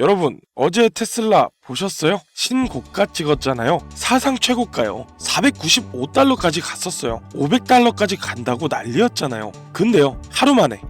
여러분, 어제 테슬라 보셨어요? 신고가 찍었잖아요. 사상 최고가요. 495달러까지 갔었어요. 500달러까지 간다고 난리였잖아요. 근데요,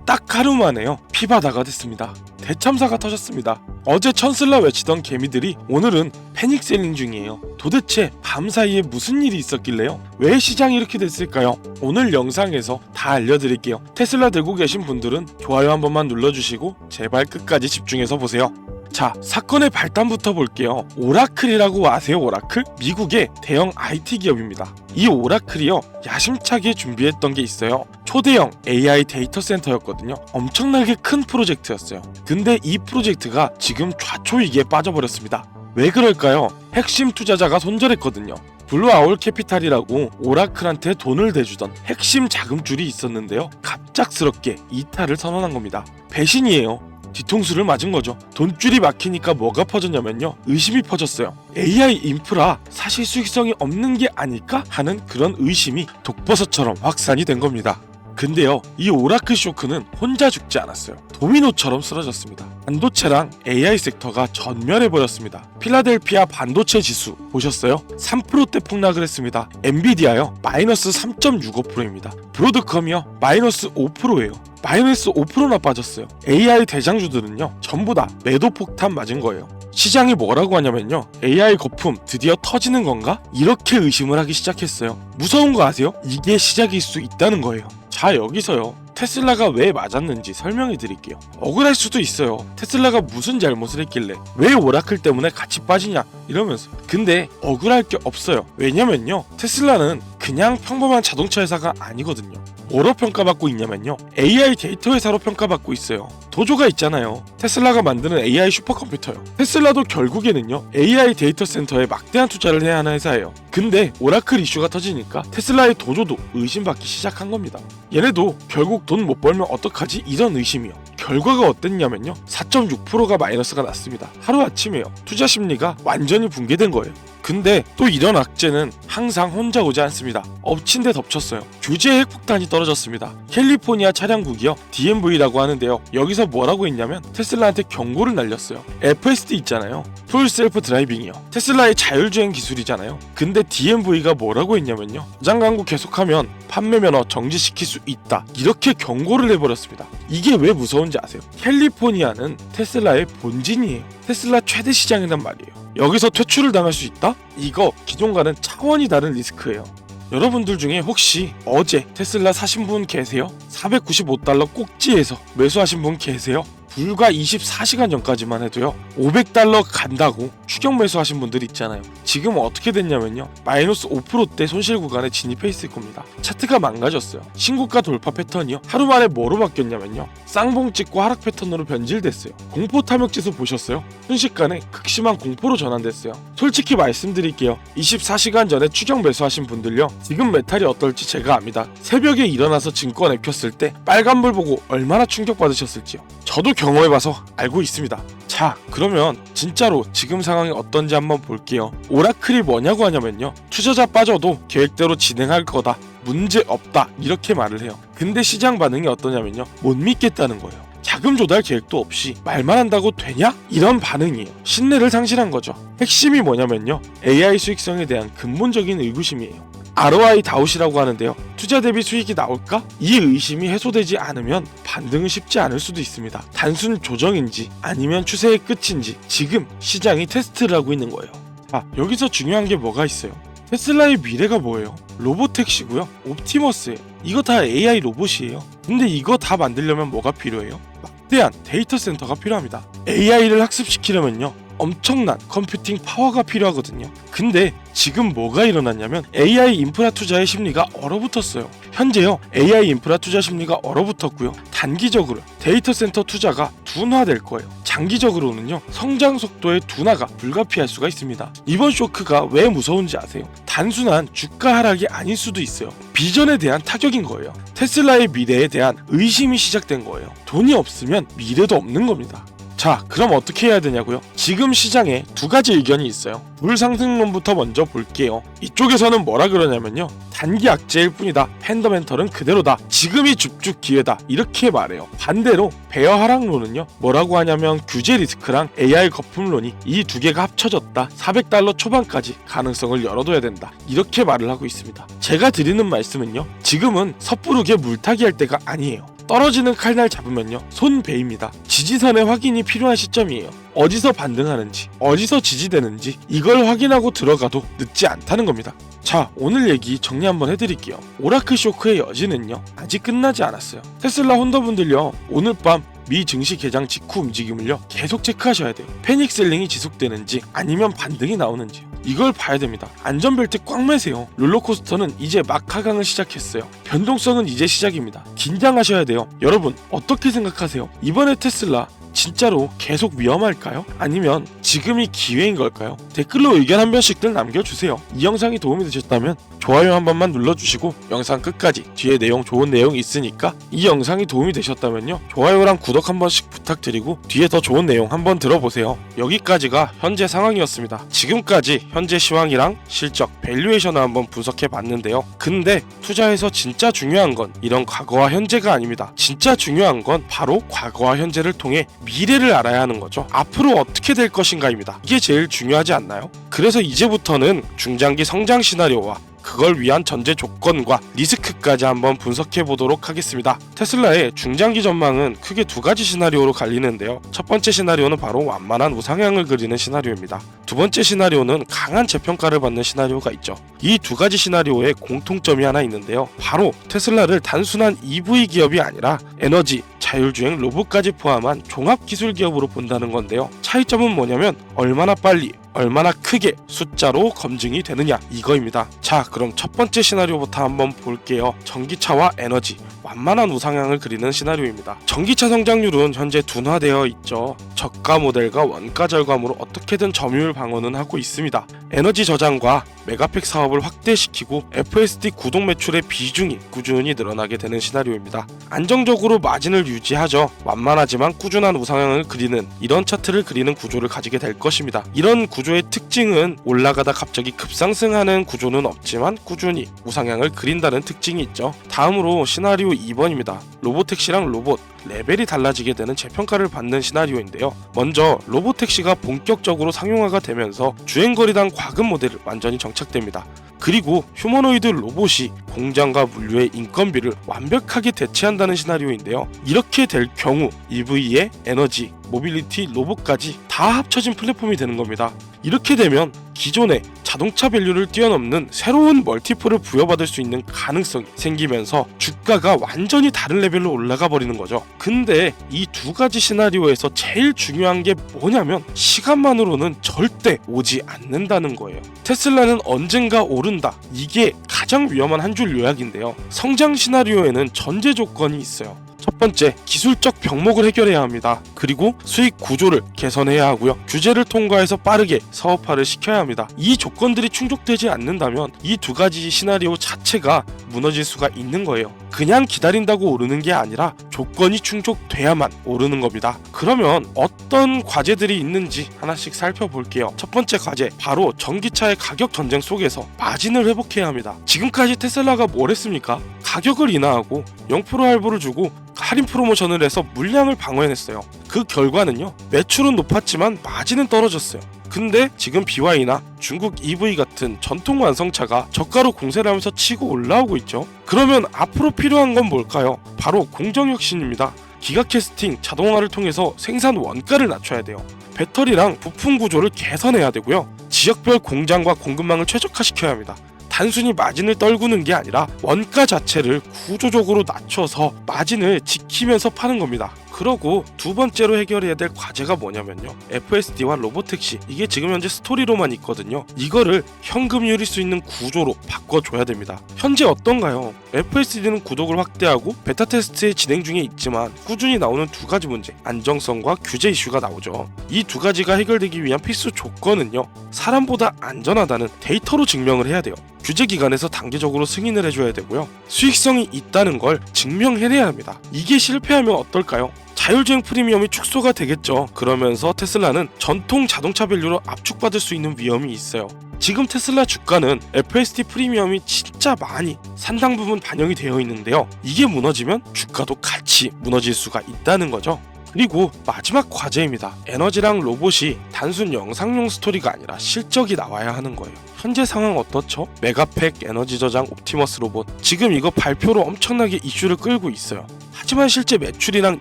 딱 하루 만에요, 피바다가 됐습니다. 대참사가 터졌습니다. 어제 천슬라 외치던 개미들이 오늘은 패닉셀링 중이에요. 도대체 밤사이에 무슨 일이 있었길래요? 왜 시장이 이렇게 됐을까요? 오늘 영상에서 다 알려드릴게요. 테슬라 들고 계신 분들은 좋아요 한 번만 눌러주시고 제발 끝까지 집중해서 보세요. 자, 사건의 발단부터 볼게요. 오라클이라고 아세요? 오라클? 미국의 대형 IT 기업입니다. 이 오라클이요, 야심차게 준비했던 게 있어요. 초대형 AI 데이터 센터였거든요. 엄청나게 큰 프로젝트였어요. 근데 이 프로젝트가 지금 좌초위기에 빠져버렸습니다. 왜 그럴까요? 핵심 투자자가 손절했거든요. 블루아울 캐피탈이라고 오라클한테 돈을 대주던 핵심 자금줄이 있었는데요, 갑작스럽게 이탈을 선언한 겁니다. 배신이에요. 뒤통수를 맞은 거죠. 돈줄이 막히니까 뭐가 퍼졌냐면요, 의심이 퍼졌어요. AI 인프라 사실 수익성이 없는 게 아닐까 하는 그런 의심이 독버섯처럼 확산이 된 겁니다. 근데요, 이 오라클 쇼크는 혼자 죽지 않았어요. 도미노처럼 쓰러졌습니다. 반도체랑 AI 섹터가 전멸해버렸습니다. 필라델피아 반도체 지수 보셨어요? 3%대 폭락을 했습니다. 엔비디아요, 마이너스 3.65%입니다. 브로드컴이요, 마이너스 5%예요. 마이너스 5%나 빠졌어요. AI 대장주들은요, 전부 다 매도 폭탄 맞은 거예요. 시장이 뭐라고 하냐면요, AI 거품 드디어 터지는 건가? 이렇게 의심을 하기 시작했어요. 무서운 거 아세요? 이게 시작일 수 있다는 거예요. 자, 여기서요, 테슬라가 왜 맞았는지 설명해 드릴게요. 억울할 수도 있어요. 테슬라가 무슨 잘못을 했길래 왜 오라클 때문에 같이 빠지냐 이러면서. 근데 억울할 게 없어요. 왜냐면요, 테슬라는 그냥 평범한 자동차 회사가 아니거든요. 뭐로 평가받고 있냐면요, AI 데이터 회사로 평가받고 있어요. 도조가 있잖아요. 테슬라가 만드는 AI 슈퍼컴퓨터요. 테슬라도 결국에는요, AI 데이터 센터에 막대한 투자를 해야 하는 회사예요. 근데 오라클 이슈가 터지니까 테슬라의 도조도 의심받기 시작한 겁니다. 얘네도 결국 돈 못 벌면 어떡하지? 이런 의심이요. 결과가 어땠냐면요, 4.6%가 마이너스가 났습니다. 하루아침에요. 투자 심리가 완전히 붕괴된 거예요. 근데 또 이런 악재는 항상 혼자 오지 않습니다. 엎친 데 덮쳤어요. 규제 핵폭탄이 떨어졌습니다. 캘리포니아 차량국이요, DMV라고 하는데요, 여기서 뭐라고 했냐면 테슬라한테 경고를 날렸어요. FSD 있잖아요, 풀 셀프 드라이빙이요, 테슬라의 자율주행 기술이잖아요. 근데 DMV가 뭐라고 했냐면요, 저장 광고 계속하면 판매 면허 정지시킬 수 있다, 이렇게 경고를 해버렸습니다. 이게 왜 무서운지 아세요? 캘리포니아는 테슬라의 본진이에요. 테슬라 최대 시장이란 말이에요. 여기서 퇴출을 당할 수 있다? 이거 기존과는 차원이 다른 리스크예요. 여러분들 중에 혹시 어제 테슬라 사신 분 계세요? 495달러 꼭지에서 매수하신 분 계세요? 불과 24시간 전까지만 해도요, 500달러 간다고 추격 매수하신 분들 있잖아요. 지금 어떻게 됐냐면요, 마이너스 5%대 손실 구간에 진입해 있을 겁니다. 차트가 망가졌어요. 신고가 돌파 패턴이요, 하루 만에 뭐로 바뀌었냐면요, 쌍봉 찍고 하락 패턴으로 변질됐어요. 공포 탐욕 지수 보셨어요? 순식간에 극심한 공포로 전환됐어요. 솔직히 말씀드릴게요, 24시간 전에 추격 매수하신 분들요, 지금 메탈이 어떨지 제가 압니다. 새벽에 일어나서 증권 앱 켰을 때 빨간불 보고 얼마나 충격받으셨을지요. 저도 경험해봐서 알고 있습니다. 자, 그러면 진짜로 지금 상황이 어떤지 한번 볼게요. 오라클이 뭐냐고 하냐면요, 투자자 빠져도 계획대로 진행할 거다, 문제 없다, 이렇게 말을 해요. 근데 시장 반응이 어떠냐면요, 못 믿겠다는 거예요. 자금 조달 계획도 없이 말만 한다고 되냐? 이런 반응이에요. 신뢰를 상실한 거죠. 핵심이 뭐냐면요, AI 수익성에 대한 근본적인 의구심이에요. ROI 다웃이라고 하는데요, 투자 대비 수익이 나올까? 이 의심이 해소되지 않으면 반등은 쉽지 않을 수도 있습니다. 단순 조정인지 아니면 추세의 끝인지 지금 시장이 테스트를 하고 있는 거예요. 자, 여기서 중요한 게 뭐가 있어요? 테슬라의 미래가 뭐예요? 로보택시고요, 옵티머스예요. 이거 다 AI 로봇이에요. 근데 이거 다 만들려면 뭐가 필요해요? 막대한 데이터 센터가 필요합니다. AI를 학습시키려면요, 엄청난 컴퓨팅 파워가 필요하거든요. 근데 지금 뭐가 일어났냐면 AI 인프라 투자의 심리가 얼어붙었어요. 현재요, AI 인프라 투자 심리가 얼어붙었고요, 단기적으로 데이터 센터 투자가 둔화될 거예요. 장기적으로는요, 성장 속도의 둔화가 불가피할 수가 있습니다. 이번 쇼크가 왜 무서운지 아세요? 단순한 주가 하락이 아닐 수도 있어요. 비전에 대한 타격인 거예요. 테슬라의 미래에 대한 의심이 시작된 거예요. 돈이 없으면 미래도 없는 겁니다. 자, 그럼 어떻게 해야 되냐고요? 지금 시장에 두 가지 의견이 있어요. 물상승론부터 먼저 볼게요. 이쪽에서는 뭐라 그러냐면요, 단기 악재일 뿐이다, 팬더멘털은 그대로다, 지금이 줍줍 기회다, 이렇게 말해요. 반대로 베어 하락론은요, 뭐라고 하냐면 규제 리스크랑 AI 거품론이 이 두 개가 합쳐졌다, 400달러 초반까지 가능성을 열어둬야 된다, 이렇게 말을 하고 있습니다. 제가 드리는 말씀은요, 지금은 섣부르게 물타기 할 때가 아니에요. 떨어지는 칼날 잡으면요, 손배입니다. 지지선의 확인이 필요한 시점이에요. 어디서 반등하는지, 어디서 지지되는지 이걸 확인하고 들어가도 늦지 않다는 겁니다. 자, 오늘 얘기 정리 한번 해드릴게요. 오라클 쇼크의 여지는요, 아직 끝나지 않았어요. 테슬라 혼더분들요, 오늘 밤 미 증시 개장 직후 움직임을요, 계속 체크하셔야 돼요. 패닉 셀링이 지속되는지 아니면 반등이 나오는지 이걸 봐야 됩니다. 안전벨트 꽉 매세요. 롤러코스터는 이제 막 하강을 시작했어요. 변동성은 이제 시작입니다. 긴장하셔야 돼요. 여러분, 어떻게 생각하세요? 이번에 테슬라 진짜로 계속 위험할까요? 아니면 지금이 기회인 걸까요? 댓글로 의견 한 번씩들 남겨주세요. 이 영상이 도움이 되셨다면 좋아요 한 번만 눌러주시고 영상 끝까지 뒤에 내용, 좋은 내용이 있으니까 이 영상이 도움이 되셨다면요, 좋아요랑 구독 한 번씩 부탁드리고 뒤에 더 좋은 내용 한번 들어보세요. 여기까지가 현재 상황이었습니다. 지금까지 현재 시황이랑 실적, 밸류에이션을 한번 분석해 봤는데요. 근데 투자에서 진짜 중요한 건 이런 과거와 현재가 아닙니다. 진짜 중요한 건 바로 과거와 현재를 통해 미래를 알아야 하는 거죠. 앞으로 어떻게 될 것인가입니다. 이게 제일 중요하지 않나요? 그래서 이제부터는 중장기 성장 시나리오와 그걸 위한 전제 조건과 리스크까지 한번 분석해 보도록 하겠습니다. 테슬라의 중장기 전망은 크게 두 가지 시나리오로 갈리는데요. 첫 번째 시나리오는 바로 완만한 우상향을 그리는 시나리오입니다. 두 번째 시나리오는 강한 재평가를 받는 시나리오가 있죠. 이 두 가지 시나리오에 공통점이 하나 있는데요. 바로 테슬라를 단순한 EV 기업이 아니라 에너지, 자율주행, 로봇까지 포함한 종합기술 기업으로 본다는 건데요. 차이점은 뭐냐면 얼마나 빨리, 얼마나 크게 숫자로 검증이 되느냐, 이거입니다. 자, 그럼 첫 번째 시나리오부터 한번 볼게요. 전기차와 에너지, 완만한 우상향을 그리는 시나리오입니다. 전기차 성장률은 현재 둔화되어 있죠. 저가 모델과 원가 절감으로 어떻게든 점유율 방어는 하고 있습니다. 에너지 저장과 메가팩 사업을 확대시키고 FSD 구동 매출의 비중이 꾸준히 늘어나게 되는 시나리오입니다. 안정적으로 마진을 유지하죠. 완만하지만 꾸준한 우상향을 그리는 이런 차트를 그리는 구조를 가지게 될 것입니다. 이런 구조의 특징은 올라가다 갑자기 급상승하는 구조는 없지만 꾸준히 우상향을 그린다는 특징이 있죠. 다음으로 시나리오 2번입니다. 로보택시랑 로봇, 레벨이 달라지게 되는 재평가를 받는 시나리오인데요. 먼저 로보택시가 본격적으로 상용화가 되면서 주행거리당 과금 모델을 완전히 정착됩니다. 그리고 휴머노이드 로봇이 공장과 물류의 인건비를 완벽하게 대체한다는 시나리오인데요. 이렇게 될 경우 EV의 에너지, 모빌리티, 로봇까지 다 합쳐진 플랫폼이 되는 겁니다. 이렇게 되면 기존의 자동차 밸류를 뛰어넘는 새로운 멀티플을 부여받을 수 있는 가능성이 생기면서 주가가 완전히 다른 레벨로 올라가 버리는 거죠. 근데 이 두 가지 시나리오에서 제일 중요한 게 뭐냐면 시간만으로는 절대 오지 않는다는 거예요. 테슬라는 언젠가 오른다, 이게 가장 위험한 한 줄 요약인데요. 성장 시나리오에는 전제 조건이 있어요. 첫 번째, 기술적 병목을 해결해야 합니다. 그리고 수익 구조를 개선해야 하고요. 규제를 통과해서 빠르게 사업화를 시켜야 합니다. 이 조건들이 충족되지 않는다면 이 두 가지 시나리오 자체가 무너질 수가 있는 거예요. 그냥 기다린다고 오르는 게 아니라 조건이 충족돼야만 오르는 겁니다. 그러면 어떤 과제들이 있는지 하나씩 살펴볼게요. 첫 번째 과제, 바로 전기차의 가격 전쟁 속에서 마진을 회복해야 합니다. 지금까지 테슬라가 뭘 했습니까? 가격을 인하하고 0% 할부를 주고 할인 프로모션을 해서 물량을 방어해냈어요. 그 결과는요, 매출은 높았지만 마진은 떨어졌어요. 근데 지금 BY나 중국 EV 같은 전통 완성차가 저가로 공세를 하면서 치고 올라오고 있죠. 그러면 앞으로 필요한 건 뭘까요? 바로 공정혁신입니다. 기가 캐스팅, 자동화를 통해서 생산 원가를 낮춰야 돼요. 배터리랑 부품 구조를 개선해야 되고요. 지역별 공장과 공급망을 최적화시켜야 합니다. 단순히 마진을 떨구는 게 아니라 원가 자체를 구조적으로 낮춰서 마진을 지키면서 파는 겁니다. 그러고 두 번째로 해결해야 될 과제가 뭐냐면요, FSD와 로보택시, 이게 지금 현재 스토리로만 있거든요. 이거를 현금이율일 수 있는 구조로 바꿔줘야 됩니다. 현재 어떤가요? FSD는 구독을 확대하고 베타 테스트에 진행 중에 있지만 꾸준히 나오는 두 가지 문제, 안정성과 규제 이슈가 나오죠. 이 두 가지가 해결되기 위한 필수 조건은요, 사람보다 안전하다는 데이터로 증명을 해야 돼요. 규제 기관에서 단계적으로 승인을 해줘야 되고요. 수익성이 있다는 걸 증명해내야 합니다. 이게 실패하면 어떨까요? 자율주행 프리미엄이 축소가 되겠죠. 그러면서 테슬라는 전통 자동차 밸류로 압축받을 수 있는 위험이 있어요. 지금 테슬라 주가는 FSD 프리미엄이 진짜 많이 상당 부분 반영이 되어 있는데요. 이게 무너지면 주가도 같이 무너질 수가 있다는 거죠. 그리고 마지막 과제입니다. 에너지랑 로봇이 단순 영상용 스토리가 아니라 실적이 나와야 하는 거예요. 현재 상황 어떻죠? 메가팩 에너지 저장 옵티머스 로봇, 지금 이거 발표로 엄청나게 이슈를 끌고 있어요. 하지만 실제 매출이랑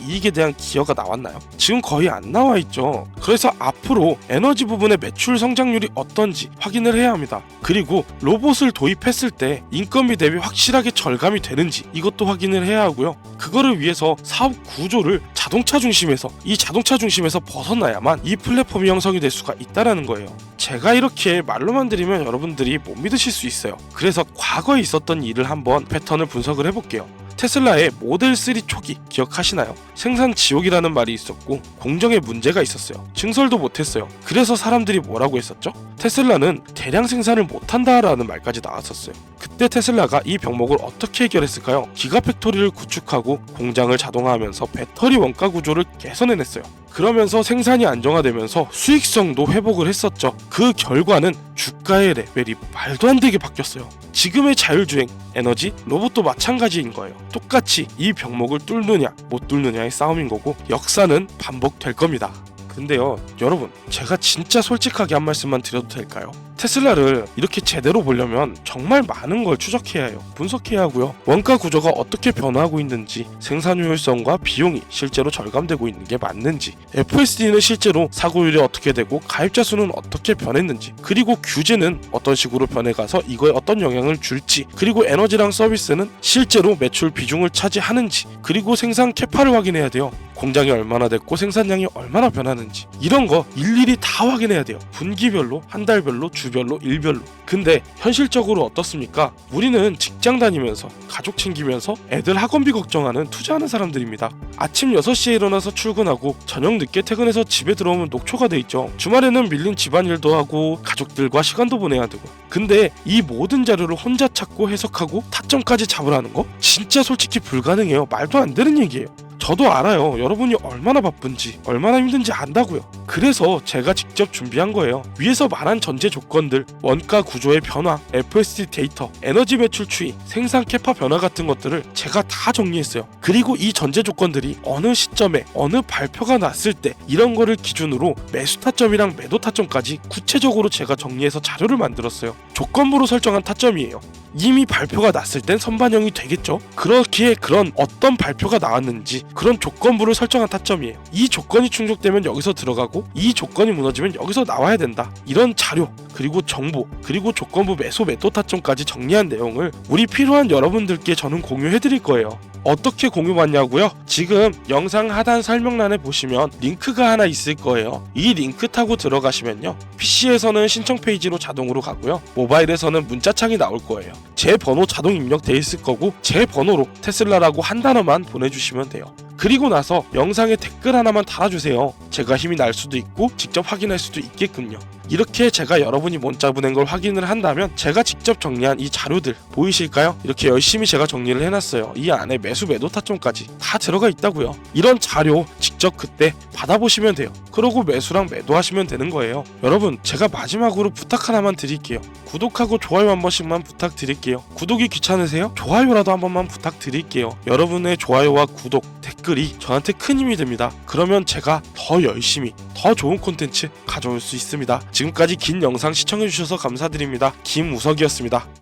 이익에 대한 기여가 나왔나요? 지금 거의 안 나와 있죠. 그래서 앞으로 에너지 부분의 매출 성장률이 어떤지 확인을 해야 합니다. 그리고 로봇을 도입했을 때 인건비 대비 확실하게 절감이 되는지 이것도 확인을 해야 하고요. 그거를 위해서 사업 구조를 자동차 중심에서 벗어나야만 이 플랫폼이 형성이 될 수가 있다라는 거예요. 제가 이렇게 말로만 드리면 여러분들이 못 믿으실 수 있어요. 그래서 과거에 있었던 일을 한번 패턴을 분석을 해볼게요. 테슬라의 모델 3 초기 기억하시나요? 생산 지옥이라는 말이 있었고 공정에 문제가 있었어요. 증설도 못했어요. 그래서 사람들이 뭐라고 했었죠? 테슬라는 대량 생산을 못한다라는 말까지 나왔었어요. 그때 테슬라가 이 병목을 어떻게 해결했을까요? 기가팩토리를 구축하고 공장을 자동화하면서 배터리 원가 구조를 개선해냈어요. 그러면서 생산이 안정화되면서 수익성도 회복을 했었죠. 그 결과는 주가의 레벨이 말도 안 되게 바뀌었어요. 지금의 자율주행, 에너지, 로봇도 마찬가지인 거예요. 똑같이 이 병목을 뚫느냐 못 뚫느냐의 싸움인 거고 역사는 반복될 겁니다. 근데요 여러분, 제가 진짜 솔직하게 한 말씀만 드려도 될까요? 테슬라를 이렇게 제대로 보려면 정말 많은 걸 추적해야 해요. 분석해야 하고요. 원가 구조가 어떻게 변화하고 있는지, 생산 효율성과 비용이 실제로 절감되고 있는 게 맞는지, FSD는 실제로 사고율이 어떻게 되고 가입자 수는 어떻게 변했는지, 그리고 규제는 어떤 식으로 변해가서 이거에 어떤 영향을 줄지, 그리고 에너지랑 서비스는 실제로 매출 비중을 차지하는지, 그리고 생산 캐파를 확인해야 돼요. 공장이 얼마나 됐고 생산량이 얼마나 변하는지, 이런 거 일일이 다 확인해야 돼요. 분기별로, 한 달별로, 주별로, 일별로. 근데 현실적으로 어떻습니까? 우리는 직장 다니면서 가족 챙기면서 애들 학원비 걱정하는 투자하는 사람들입니다. 아침 6시에 일어나서 출근하고 저녁 늦게 퇴근해서 집에 들어오면 녹초가 돼 있죠. 주말에는 밀린 집안일도 하고 가족들과 시간도 보내야 되고. 근데 이 모든 자료를 혼자 찾고 해석하고 타점까지 잡으라는 거 진짜 솔직히 불가능해요. 말도 안 되는 얘기예요. 저도 알아요. 여러분이 얼마나 바쁜지, 얼마나 힘든지 안다고요. 그래서 제가 직접 준비한 거예요. 위에서 말한 전제 조건들, 원가 구조의 변화, FSD 데이터, 에너지 매출 추이, 생산 캐파 변화 같은 것들을 제가 다 정리했어요. 그리고 이 전제 조건들이 어느 시점에 어느 발표가 났을 때 이런 거를 기준으로 매수 타점이랑 매도 타점까지 구체적으로 제가 정리해서 자료를 만들었어요. 조건부로 설정한 타점이에요. 이미 발표가 났을 땐 선반영이 되겠죠. 그렇기에 그런 어떤 발표가 나왔는지 그런 조건부를 설정한 타점이에요. 이 조건이 충족되면 여기서 들어가고 이 조건이 무너지면 여기서 나와야 된다. 이런 자료, 그리고 정보, 그리고 조건부 매수 매도 타점까지 정리한 내용을 우리 필요한 여러분들께 저는 공유해 드릴 거예요. 어떻게 공유받냐고요? 지금 영상 하단 설명란에 보시면 링크가 하나 있을 거예요. 이 링크 타고 들어가시면요, PC에서는 신청 페이지로 자동으로 가고요, 모바일에서는 문자창이 나올 거예요. 제 번호 자동 입력돼 있을 거고 제 번호로 테슬라라고 한 단어만 보내주시면 돼요. 그리고 나서 영상에 댓글 하나만 달아주세요. 제가 힘이 날 수도 있고 직접 확인할 수도 있게끔요. 이렇게 제가 여러분이 문자 보낸 걸 확인을 한다면 제가 직접 정리한 이 자료들 보이실까요? 이렇게 열심히 제가 정리를 해놨어요. 이 안에 매수 매도 타점까지 다 들어가 있다고요. 이런 자료 직접 그때 받아보시면 돼요. 그러고 매수랑 매도하시면 되는 거예요. 여러분, 제가 마지막으로 부탁 하나만 드릴게요. 구독하고 좋아요 한 번씩만 부탁드릴게요. 구독이 귀찮으세요? 좋아요라도 한 번만 부탁드릴게요. 여러분의 좋아요와 구독, 댓글이 저한테 큰 힘이 됩니다. 그러면 제가 더 열심히 더 좋은 콘텐츠 가져올 수 있습니다. 지금까지 긴 영상 시청해주셔서 감사드립니다. 김우석이었습니다.